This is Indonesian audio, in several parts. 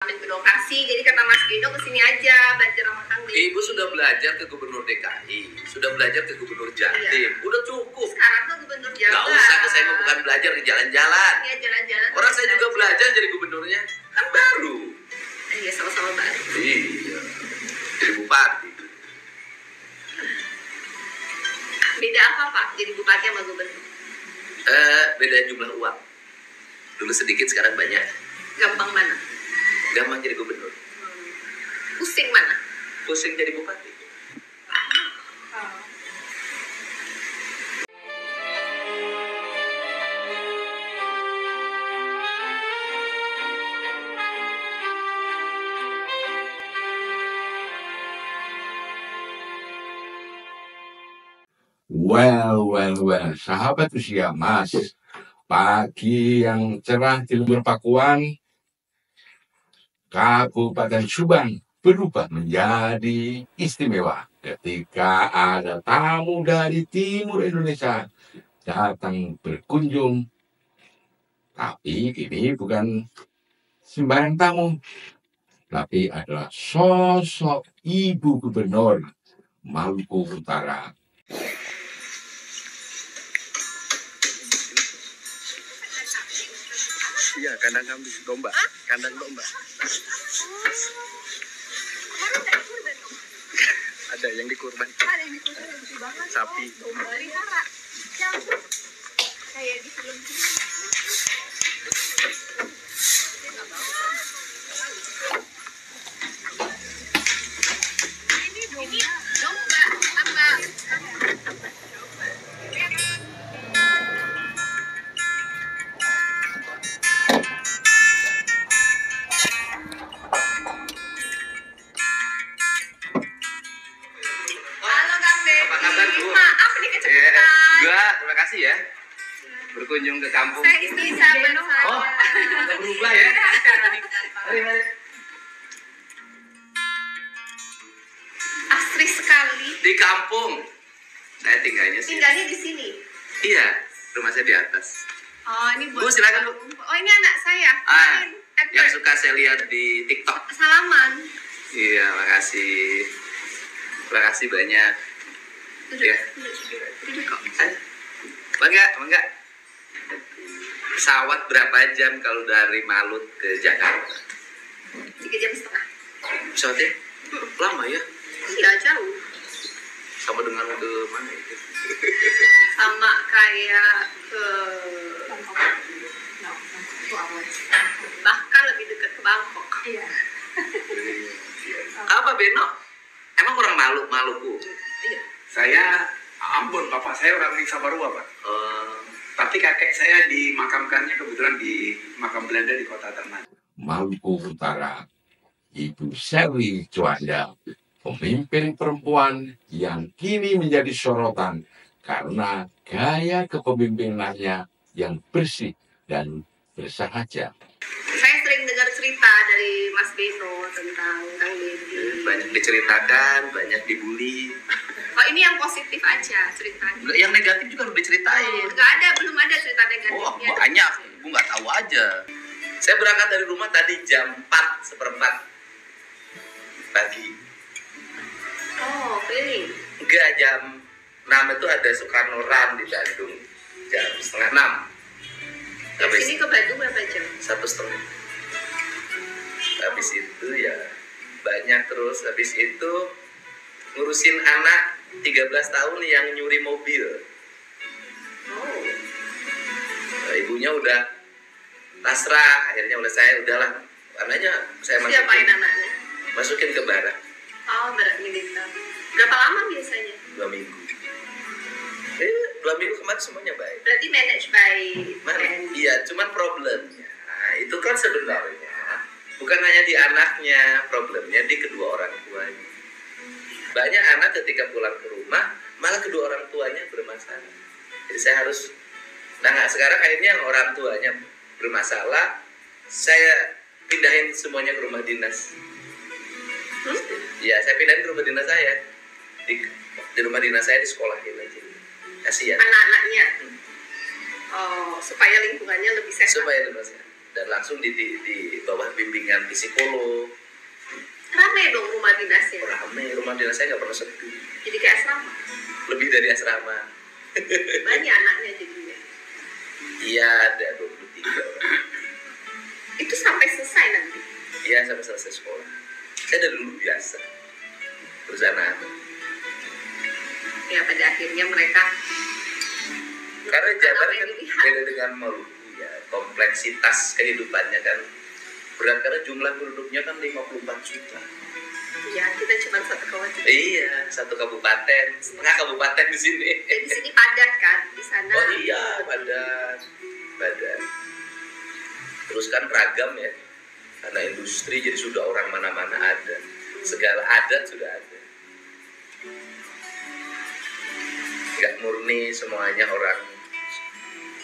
pamit birokrasi. Jadi kata Mas Bino kesini aja belajar sama Kang Deddy. Ibu sudah belajar ke Gubernur DKI, sudah belajar ke Gubernur Jatim, Iya. udah cukup. Sekarang tuh Gubernur Jawa. Nggak usah, saya mau bukan belajar di jalan-jalan. Iya, jalan-jalan. Orang saya juga belajar jadi gubernurnya, kan baru. Iya, sama-sama baru. Iya, jadi bupati. Beda apa Pak? Jadi bupati sama gubernur? Beda jumlah uang. Dulu sedikit, sekarang banyak. Gampang mana? Gampang jadi gubernur. Pusing mana? Pusing jadi bupati. Well, sahabat usia Mas, pagi yang cerah di Lumbur Pakuan, Kabupaten Subang berubah menjadi istimewa ketika ada tamu dari timur Indonesia datang berkunjung. Tapi ini bukan sembarang tamu, tapi adalah sosok Ibu Gubernur Maluku Utara. Iya, kandang kambing domba. Kandang domba. Ada yang dikurban. Ada yang dikurban lucu banget. Sapi. Domba pelihara. Kayak di film. Ini domba apa? Halo Kang Deddy. Apa kabar, Bu? Maaf nih kecepatan. Terima kasih ya. Berkunjung ke kampung. Saya istri sahabat saya. Oh, udah berubah ya. Mari. Asri sekali. Di kampung. Saya tinggalnya sih. Tinggalnya di sini. Iya, rumah saya di atas. Oh, ini buat. Bu, silakan, Bu. Oh, ini anak saya. Edward. Yang suka saya lihat di TikTok. Salaman. Iya, makasih. Terima kasih banyak. Duduk. Ya. Duduk kok. Bangga. Pesawat berapa jam kalau dari Malut ke Jakarta? 3,5 jam. Pesawatnya lama ya? Iya, jauh. Sama dengan ke mana itu? Sama kayak ke bahkan lebih dekat ke Bangkok. Iya. Apa Beno? Emang orang Maluku? Iya. Saya Ambon, bapak saya orang Sabarua, Pak. Tapi kakek saya dimakamkannya kebetulan di makam Belanda di Kota Ternate. Maluku Utara, Ibu Seri Juanda, pemimpin perempuan yang kini menjadi sorotan karena gaya kepemimpinannya yang bersih dan bersahaja. Saya sering dengar cerita dari Mas Beno tentang Kang Deddy. Banyak diceritakan, banyak dibully. Oh, ini yang positif aja ceritanya. Yang negatif juga harus diceritain. Belum ada cerita negatifnya. Oh, banyak. Ibu nggak tahu aja. Saya berangkat dari rumah tadi jam 4:15 pagi. Oh, keliling. Enggak, jam 6 itu ada Soekarno Run di Bandung. Jam 5:30. Dari sini ke Bandung berapa jam? 1,5. Habis itu ya banyak terus. Habis itu ngurusin anak 13 tahun yang nyuri mobil. Oh. Nah, ibunya udah pasrah, akhirnya oleh saya udahlah. Anaknya saya Siapain anaknya? masukin ke barak. Oh, barak militer. Berapa lama biasanya? 2 minggu. 2 minggu kemarin semuanya baik. Berarti manage by Iya, cuman problemnya itu kan sebenarnya bukan hanya di anaknya, problemnya di kedua orang tuanya. Banyak anak ketika pulang ke rumah malah kedua orang tuanya bermasalah. Jadi saya harus, sekarang akhirnya yang orang tuanya bermasalah, saya pindahin semuanya ke rumah dinas. Ya, saya pindahin ke rumah dinas saya. Di rumah dinas saya disekolahin aja. Kasihan. anak-anaknya. Oh, supaya lingkungannya lebih sehat. Supaya lebih sehat. dan langsung di bawah bimbingan psikolog. Rame dong rumah dinasnya. Rame, rumah dinas saya nggak pernah sepi. Jadi kayak asrama. Lebih dari asrama. Banyak anaknya jadinya. Iya, ada 23 orang. Itu sampai selesai nanti. Iya, sampai selesai sekolah. Saya dari dulu biasa bersama. Ya pada akhirnya mereka Karena Jabar apa yang kan dilihat. beda dengan Maluku ya, kompleksitas kehidupannya kan berat karena jumlah penduduknya kan 54 juta. Ya kita cuma satu kawasan. Iya, satu kabupaten, setengah kabupaten di sini. Dan di sini padat kan, di sana. Oh iya, padat. Terus kan ragam ya, karena industri jadi sudah orang mana-mana ada, segala adat sudah ada. Nggak murni semuanya orang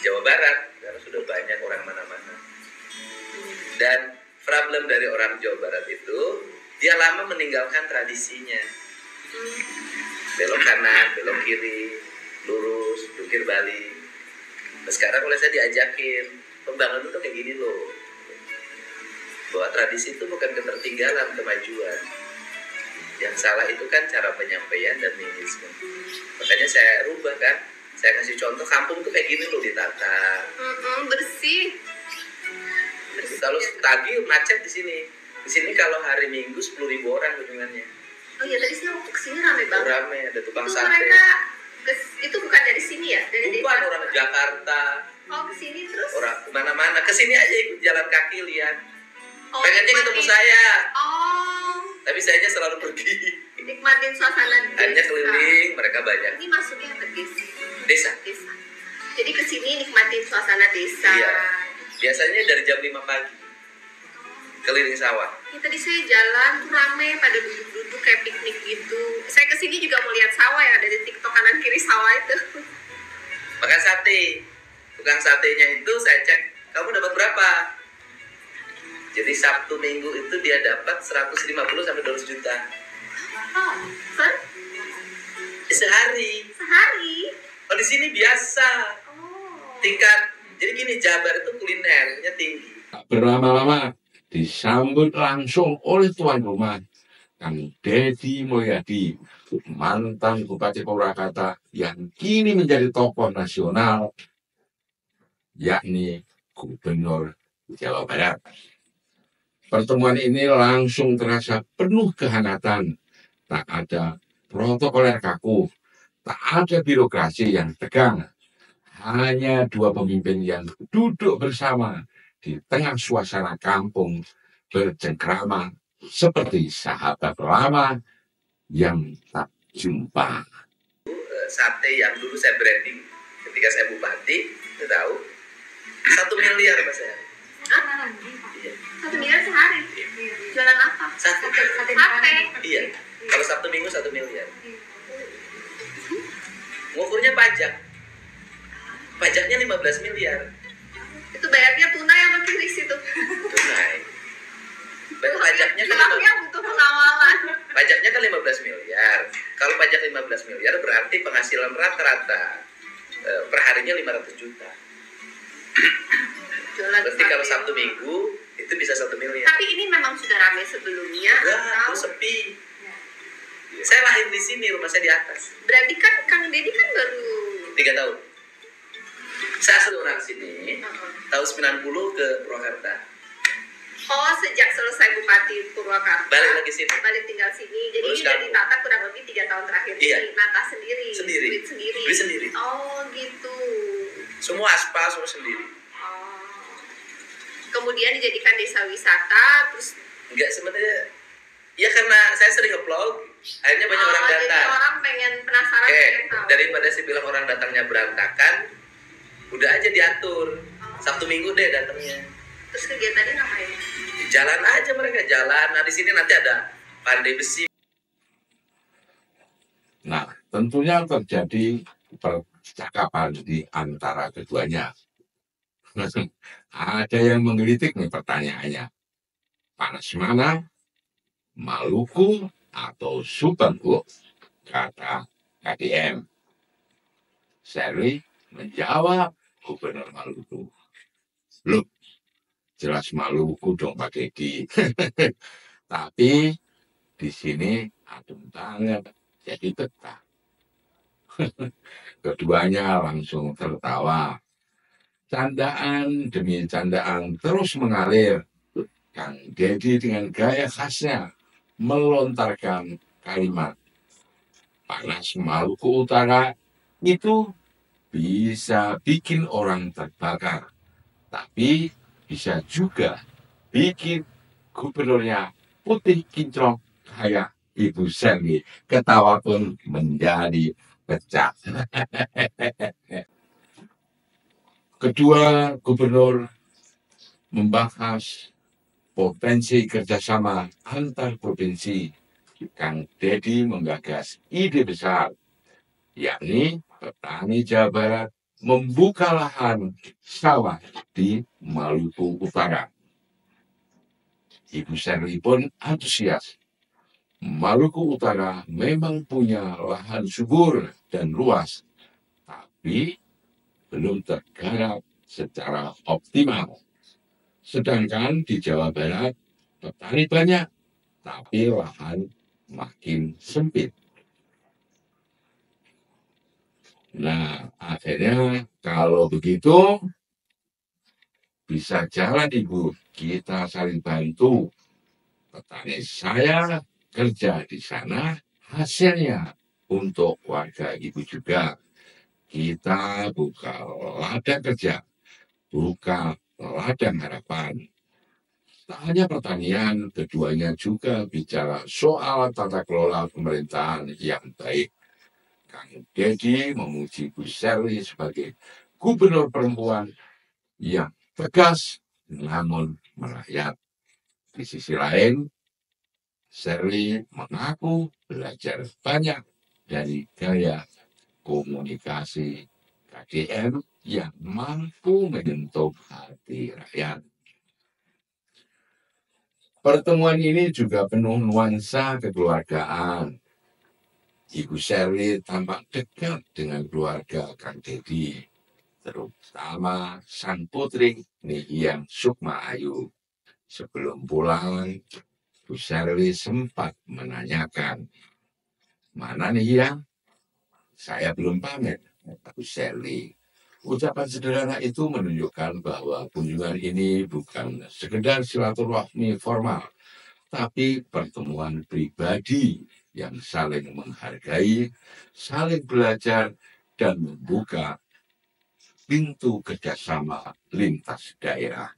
Jawa Barat, karena sudah banyak orang mana-mana. Dan problem dari orang Jawa Barat itu, dia lama meninggalkan tradisinya. Belok kanan, belok kiri, lurus, jungkir balik. Nah, sekarang oleh saya diajakin, pembangunan itu kayak gini loh. Bahwa tradisi itu bukan ketertinggalan, kemajuan. Yang salah itu kan cara penyampaian dan minimisme. Makanya saya rubah kan, saya kasih contoh kampung tuh kayak gini loh ditata. Bersih. Kalau pagi macet di sini. Di sini kalau hari Minggu 10.000 orang kunjungannya. Oh iya tadi sih waktu kesini rame banget. Rame, ada tukang Itu sate. mereka itu bukan dari sini ya? Dari Bukan desa. orang Jakarta, Oh kesini terus? orang kemana-mana. Kesini aja ikut jalan kaki lihat. Oh, Pengennya ketemu nikmatin. saya, Oh, tapi sayanya selalu pergi. nikmatin suasana desa. Hanya keliling, mereka banyak. Ini masuknya ke desa. Desa. Desa. Jadi kesini nikmatin suasana desa. Iya. Biasanya dari jam 5 pagi. Keliling sawah. Ya, tadi saya jalan tuh rame pada duduk-duduk kayak piknik gitu. Saya kesini juga mau lihat sawah yang ada di TikTok kanan kiri sawah itu. Makan sate. Tukang satenya itu saya cek, kamu dapat berapa? Jadi Sabtu Minggu itu dia dapat 150 sampai 200 juta. Oh, kan? Sehari. Sehari. Oh di sini biasa. Oh. Tingkat, jadi gini Jabar itu kulinernya tinggi. Tak berlama-lama disambut langsung oleh tuan rumah Kang Deddy Mulyadi, mantan Bupati Purwakarta yang kini menjadi tokoh nasional, yakni Gubernur Jawa Barat. Pertemuan ini langsung terasa penuh kehangatan, tak ada protokoler kaku, tak ada birokrasi yang tegang, hanya dua pemimpin yang duduk bersama di tengah suasana kampung bercengkrama seperti sahabat lama yang tak jumpa. Sate yang dulu saya branding ketika saya bupati, saya tahu 1 miliar Mas saya. Ah, Iya. 1 miliar sehari. Jualan apa? Sate. Sate. Iya. Kalau Sabtu Minggu 1 miliar. Ngukurnya pajak. Pajaknya 15 miliar. Itu bayarnya tunai apa kiris itu? Tunai. Pajaknya kan Jualnya butuh pengawalan. pajaknya kan 15 miliar. Kalau pajak 15 miliar berarti penghasilan rata-rata per harinya 500 juta. Jualan Berarti sate. kalau Sabtu Minggu itu bisa 1 miliar. Tapi ini memang sudah ramai sebelumnya Enggak, atau itu sepi. Saya lahir di sini, rumah saya di atas. berarti kan Kang Deddy kan baru 3 tahun. Saya asli orang sini, tahun 90 ke Purwakarta. Oh, sejak selesai Bupati Purwakarta. Balik lagi sini. Balik tinggal sini. Jadi Terus ini udah kamu? ditata kurang lebih 3 tahun terakhir Iya. ini. Nata sendiri. Sendiri. Duit sendiri. Duit sendiri. Oh, gitu. Semua aspal, semua sendiri. Oh. Kemudian dijadikan desa wisata, terus Enggak sebenarnya, ya karena saya sering nge-vlog, akhirnya banyak orang jadi datang. orang pengen penasaran Oke, pengen tahu. daripada saya bilang orang datangnya berantakan, udah aja diatur. Sabtu Minggu deh datangnya. Terus kegiatannya ngapain? Jalan aja mereka, jalan. Nah di sini nanti ada pandai besi. Nah, tentunya terjadi percakapan di antara keduanya. Ada yang menggelitik nih pertanyaannya. Panas mana? Maluku atau Subang, kata KDM. Seri menjawab Gubernur Maluku. Loh, jelas Maluku dong Pak Dedi. Tapi di sini adem banget, jadi betah. Keduanya langsung tertawa. Candaan demi candaan terus mengalir. Kang Dedi dengan gaya khasnya melontarkan kalimat, panas Maluku Utara itu bisa bikin orang terbakar, tapi bisa juga bikin gubernurnya putih kinclong kayak Ibu Selly. Ketawa pun menjadi pecah. Kedua gubernur membahas potensi kerjasama antar provinsi. Kang Dedi menggagas ide besar, yakni petani Jawa Barat membuka lahan sawah di Maluku Utara. Ibu Sherly pun antusias. Maluku Utara memang punya lahan subur dan luas, tapi belum tergarap secara optimal. Sedangkan di Jawa Barat, petani banyak, tapi lahan makin sempit. Nah, akhirnya kalau begitu, bisa jalan Ibu, kita saling bantu. Petani saya kerja di sana, hasilnya untuk warga Ibu juga. Kita buka ladang kerja, buka ladang harapan. Tak hanya pertanian, keduanya juga bicara soal tata kelola pemerintahan yang baik. Kang Dedi memuji Bu Sherly sebagai gubernur perempuan yang tegas namun merayat. Di sisi lain, Sherly mengaku belajar banyak dari gaya komunikasi KDM yang mampu menyentuh hati rakyat. Pertemuan ini juga penuh nuansa kekeluargaan. Ibu Sherly tampak dekat dengan keluarga Kang Dedi, terutama sang putri Nihiyang Sukma Ayu. Sebelum pulang, Bu Sherly sempat menanyakan, "Mana Nihiyang? Saya belum pamit." Bu Sherly. Ucapan sederhana itu menunjukkan bahwa kunjungan ini bukan sekedar silaturahmi formal, tapi pertemuan pribadi yang saling menghargai, saling belajar, dan membuka pintu kerjasama lintas daerah.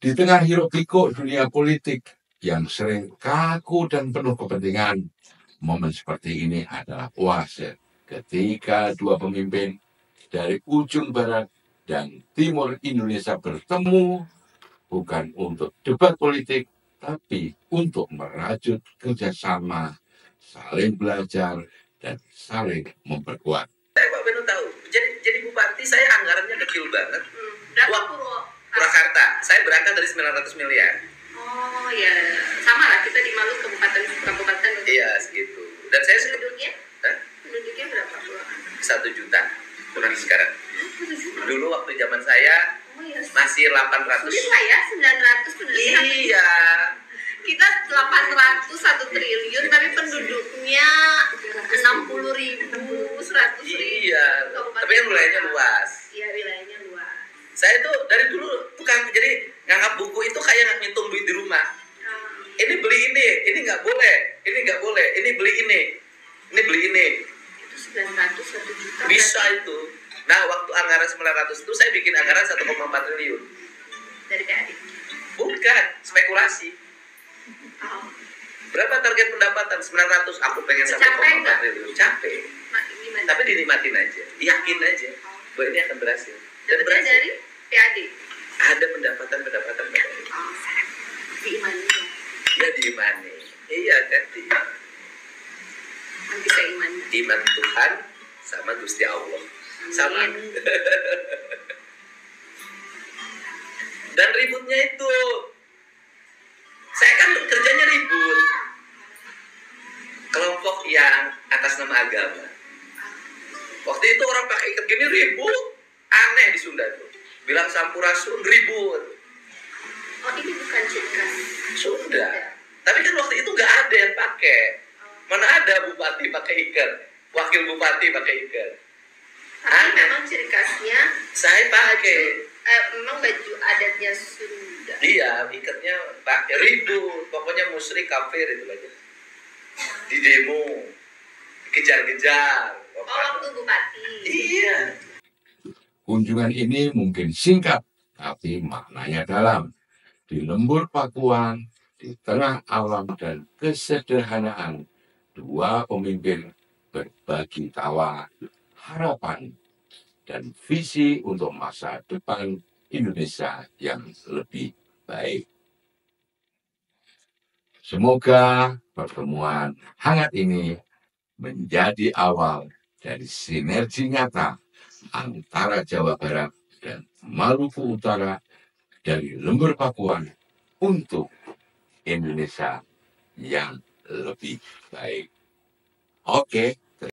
Di tengah hiruk-pikuk dunia politik yang sering kaku dan penuh kepentingan, momen seperti ini adalah oase ketika dua pemimpin dari ujung barat dan timur Indonesia bertemu, bukan untuk debat politik, tapi untuk merajut kerjasama, saling belajar, dan saling memperkuat. Pak Beno tahu, jadi bupati saya anggarannya kecil banget. Berapa Purwakarta, saya berangkat dari 900 miliar. Oh ya, sama lah kita di Maluku kabupaten. Iya segitu. Dan saya penduduknya? Penduduknya berapa Purwakarta? 1 juta kurang sekarang. Dulu waktu zaman saya masih 800. Sulit lah ya, 900 penduduknya. Iya. Kita 800 1 triliun, tapi penduduknya 60.000, 100.000. Iya. Tapi kan wilayahnya luas. Iya, wilayahnya luas. Saya tuh dari dulu tukang, jadi nganggap buku itu kayak ngitung duit di rumah. Ini beli ini nggak boleh, ini nggak boleh, ini beli ini beli ini. Itu 900 1 juta. Bisa itu. Nah, waktu anggaran 900 itu saya bikin anggaran 1,4 triliun. Dari KAD? Bukan, spekulasi. Oh. Berapa target pendapatan? 900. Aku pengen 1,4 triliun. Capek. Tapi dinikmatin aja, yakin aja bahwa ini akan berhasil. Dan berhasil dari PAD? Ada pendapatan baru. Oh, diimani. Ya diimani. Iya kan, bisa imani. Iman Tuhan sama Gusti Allah. Sama. Dan ributnya itu, saya kan kerjanya ribut. Kelompok yang atas nama agama. Waktu itu orang pakai ikat gini ribut, aneh di Sunda tuh. bilang Sampurasun ribut. Oh, ini bukan ciri khas Sunda. Tapi kan waktu itu nggak ada yang pakai. Mana ada bupati pakai ikan, wakil bupati pakai ikan. Tapi memang ciri khasnya Saya pakai. memang baju adatnya Sunda. Iya, ikatnya pakai ribut. Pokoknya musrik kafir itu aja. Di demo, kejar-kejar. Oh, waktu bupati. Iya. Kunjungan ini mungkin singkat, tapi maknanya dalam. Di lembur Pakuan, di tengah alam dan kesederhanaan, dua pemimpin berbagi tawa, harapan, dan visi untuk masa depan Indonesia yang lebih baik. Semoga pertemuan hangat ini menjadi awal dari sinergi nyata antara Jawa Barat dan Maluku Utara dari lembur Pakuan untuk Indonesia yang lebih baik. Oke.